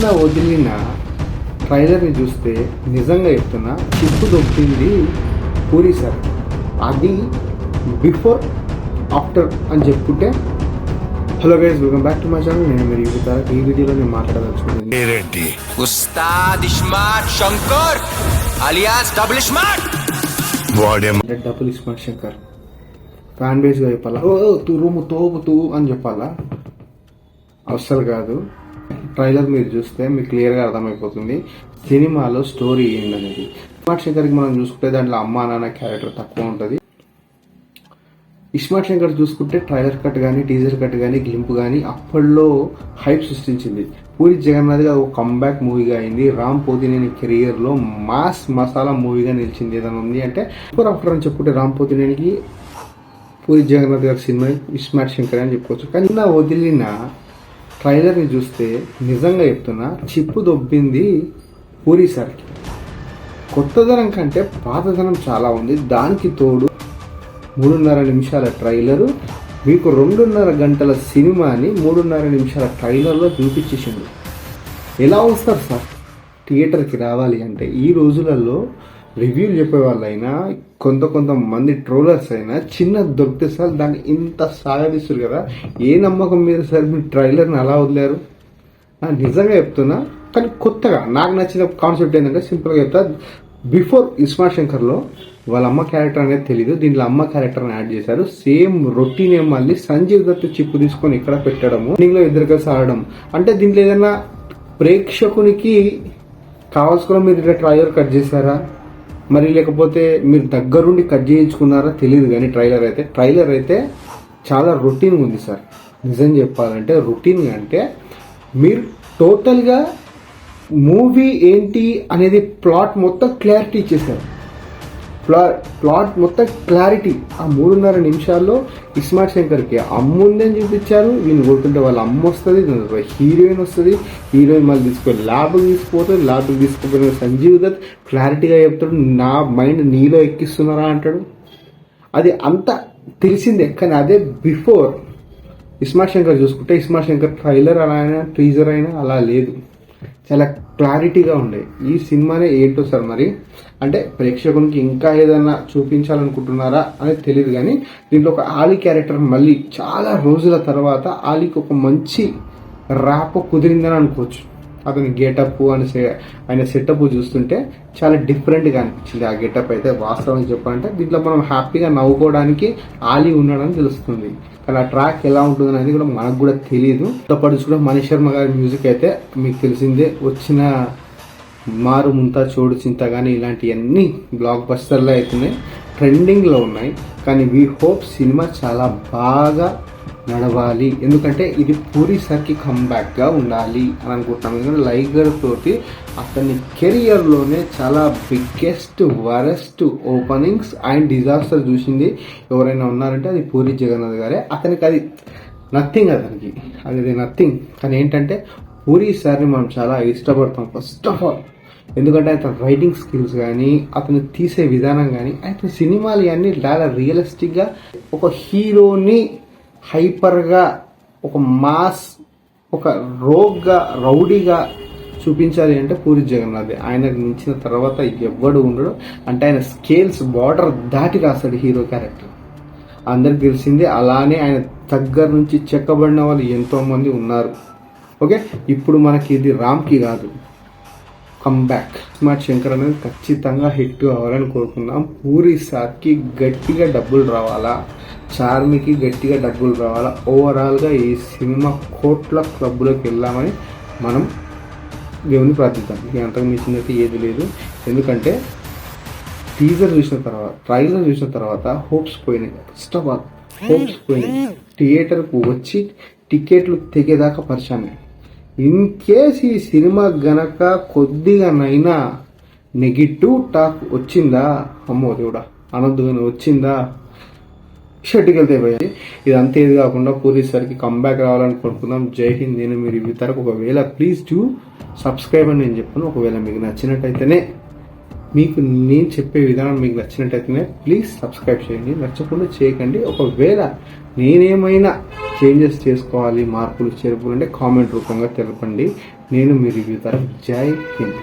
నిన్న వదిలిన ట్రైలర్ని చూస్తే నిజంగా చెప్తున్నా చిప్పు దొబ్బింది పూరి సార్. అది బిఫోర్ ఆఫ్టర్ అని చెప్పుకుంటే. Hello guys, welcome back to my channel. నేను మీరు ఈ వీడియోలో నేను మాట్లాడదలుచుకున్నాను Ustaad iSmart Shankar alias double smart Shankar. Fan base గా చెప్పాలా, ఓ తురుము తోపుతూ అని చెప్పాలా? అస్సలు కాదు. ట్రైలర్ మీరు చూస్తే మీకు క్లియర్ గా అర్థమైపోతుంది సినిమాలో స్టోరీ ఏంటనేది. ఇస్మార్ట్ శంకర్కి మనం చూసుకుంటే దాంట్లో అమ్మా నాన్న క్యారెక్టర్ తక్కువ ఉంటుంది. ఇస్మార్ట్ శంకర్ చూసుకుంటే ట్రైలర్ కట్ కానీ, టీజర్ కట్ కానీ, గ్లింప్ కానీ అప్పట్లో హైప్ సృష్టించింది. పూరి జగన్నాథ్ గా ఒక కంబ్యాక్ మూవీగా అయింది. రామ్ పోతినేని కెరియర్ లో మాస్ మసాలా మూవీగా నిలిచింది. ఏదైనా ఉంది అంటే బిఫోర్ ఆఫ్టర్ అని చెప్పుకుంటే రామ్ పోతినేనికి పూరి జగన్నాథ్ గారి సినిమా ఇస్మార్ట్ శంకర్ అని చెప్పుకోవచ్చు. కానీ నా వదిలిన ట్రైలర్ని చూస్తే నిజంగా చెప్తున్నా చిప్పు దొబ్బింది పూరి సార్కి. కొత్తదనం కంటే పాతదనం చాలా ఉంది. దానికి తోడు 3.5 నిమిషాల ట్రైలరు మీకు 2.5 గంటల సినిమాని 3.5 నిమిషాల ట్రైలర్లో చూపించేసిండు. ఎలా వస్తారు సార్ థియేటర్కి రావాలి అంటే? ఈ రోజులలో రివ్యూలు చెప్పేవాళ్ళైనా కొంతమంది ట్రోలర్స్ అయినా చిన్న దొరికితే సార్ దాన్ని ఇంత సాగదీస్తారు కదా. ఏ నమ్మకం మీద సార్ మీరు ట్రైలర్ని అలా వదిలేరు? నిజంగా చెప్తున్నా. కానీ కొత్తగా నాకు నచ్చిన కాన్సెప్ట్ ఏంటంటే సింపుల్గా చెప్తా. బిఫోర్ ఇస్మార్ట్ శంకర్లో వాళ్ళ అమ్మ క్యారెక్టర్ అనేది తెలీదు, దీంట్లో అమ్మ క్యారెక్టర్ని యాడ్ చేశారు. సేమ్ రొటీన్ మళ్ళీ సంజీవ్ దత్ చిప్పు తీసుకొని ఇక్కడ పెట్టడము, దీంట్లో ఇద్దరు కలిసి ఆడడం. అంటే దీంట్లో ఏదైనా ప్రేక్షకునికి కావాల్సుకున్న మీరు ఇట్లా ట్రైలర్ కట్ చేశారా, మరి లేకపోతే మీరు దగ్గరుండి కట్ చేయించుకున్నారా తెలియదు. కానీ ట్రైలర్ అయితే చాలా రొటీన్గా ఉంది సార్. నిజం చెప్పాలంటే రొటీన్గా అంటే మీరు టోటల్గా మూవీ ఏంటి అనేది ప్లాట్ మొత్తం క్లారిటీ ఇచ్చేసారు. ప్లాట్ మొత్తం క్లారిటీ ఆ 3.5 నిమిషాల్లో ఇస్మార్ట్ శంకర్కి అమ్ముందని చూపించారు. వీళ్ళు కొడుతుంటే వాళ్ళ అమ్మ వస్తుంది, హీరోయిన్ వస్తుంది, హీరోయిన్ మళ్ళీ తీసుకొని ల్యాబ్కి తీసుకుపోతుంది, ల్యాబ్కి తీసుకుపోయిన సంజీవ్ దత్ క్లారిటీగా చెప్తాడు, నా మైండ్ నీలో ఎక్కిస్తున్నారా అంటాడు. అది అంతా తెలిసిందే. కానీ అదే బిఫోర్ ఇస్మార్ట్ శంకర్ చూసుకుంటే ఇస్మార్ట్ శంకర్ ట్రైలర్ అలా అయినా టీజర్ అయినా అలా లేదు, చాలా క్లారిటీగా ఉండే. ఈ సినిమానే ఏంటో సార్ మరి అంటే ప్రేక్షకునికి ఇంకా ఏదైనా చూపించాలనుకుంటున్నారా అనేది తెలియదు. కానీ దీంట్లో ఒక ఆలీ క్యారెక్టర్ మళ్ళీ చాలా రోజుల తర్వాత ఆలీకి ఒక మంచి ర్యాప్ కుదిరిందని అనుకోవచ్చు. అతని గెటప్ అని ఆయన సెటప్ చూస్తుంటే చాలా డిఫరెంట్గా అనిపించింది. ఆ గెటప్ అయితే వాస్తవంగా చెప్పాలంటే దీంట్లో మనం హ్యాపీగా నవ్వుకోవడానికి ఆలీ ఉన్నాడని తెలుస్తుంది. కానీ ఆ ట్రాక్ ఎలా ఉంటుంది అనేది కూడా మనకు కూడా తెలియదు. పాటు కూడా మనీష్ శర్మ గారి మ్యూజిక్ అయితే మీకు తెలిసిందే. వచ్చిన మారు ముంతా చోడు చింత కానీ ఇలాంటివన్నీ బ్లాక్ బస్టర్లో అవుతున్నాయి, ట్రెండింగ్లో ఉన్నాయి. కానీ వీ హోప్ సినిమా చాలా బాగా నడవాలి, ఎందుకంటే ఇది పూరి సార్కి కంబ్యాక్గా ఉండాలి అని అనుకుంటున్నాం. ఎందుకంటే లైగర్ తోటి అతని కెరియర్లోనే చాలా biggest worst openings and disaster చూసింది ఎవరైనా ఉన్నారంటే అది పూరి జగన్నాథ్ గారే. అతనికి అది నథింగ్, అది నథింగ్. కానీ ఏంటంటే పూరి సార్ని మనం చాలా ఇష్టపడతాం ఫస్ట్ ఆఫ్ ఆల్. ఎందుకంటే అతని రైటింగ్ స్కిల్స్ కానీ, అతను తీసే విధానం కానీ, అతని సినిమాలు అన్నీ చాలా రియలిస్టిక్గా ఒక హీరోని హైపర్గా, ఒక మాస్, ఒక రౌడీగా చూపించాలి అంటే పూరి జగన్నాథ్. ఆయనకు మించిన తర్వాత ఎవ్వడు ఉండడు. అంటే ఆయన స్కేల్స్ బార్డర్ దాటి రాస్తాడు హీరో క్యారెక్టర్, అందరికి తెలిసిందే. అలానే ఆయన దగ్గర నుంచి చెక్కబడిన వాళ్ళు ఎంతో మంది ఉన్నారు. ఓకే, ఇప్పుడు మనకి ఇది రామ్కి కాదు, కంబ్యాక్ ఇస్మార్ట్ శంకర్ అనేది ఖచ్చితంగా హిట్ కావాలని కోరుకుందాం. పూరి సార్కి గట్టిగా డబ్బులు రావాలా, చార్మికి గట్టిగా డబ్బులు రావాలా, ఓవరాల్గా ఈ సినిమా కోట్ల క్లబ్లోకి వెళ్దామని మనం దేవుని ప్రార్థిద్దాం. అంతకు మించిందైతే ఏది లేదు. ఎందుకంటే టీజర్ చూసిన తర్వాత, ట్రైలర్ చూసిన తర్వాత హోప్స్ పోయినాయి. ఫస్ట్ ఆఫ్ ఆల్ హోప్స్ పోయినాయి. థియేటర్కు వచ్చి టికెట్లు తెగేదాకా పరిచాను. ఇన్ కేస్ ఈ సినిమా గనక కొద్దిగానైనా నెగిటివ్ టాక్ వచ్చిందా, అమ్మో దేవుడా అనొద్దు, కానీ వచ్చిందా షర్ట్కి వెళ్తే పోయాయి. ఇదంతా ఏది కాకుండా పూరి సార్కి కంబ్యాక్ రావాలని కోరుకుందాం. జై హింద్. నేను మీరు ఇవి తరకు ఒకవేళ ప్లీజ్ డూ సబ్స్క్రైబ్ అని నేను చెప్పాను. ఒకవేళ మీకు నచ్చినట్టయితేనే మీకు నేను చెప్పే విధానం మీకు నచ్చినట్టయితేనే ప్లీజ్ సబ్స్క్రైబ్ చేయండి, నచ్చకుండా చేయకండి. ఒకవేళ నేనేమైనా చేంజెస్ చేసుకోవాలి, మార్పులు చేర్పులు అంటే కామెంట్ రూపంగా తెలపండి. నేను మీ రివ్యూ తరఫు జై హింద్.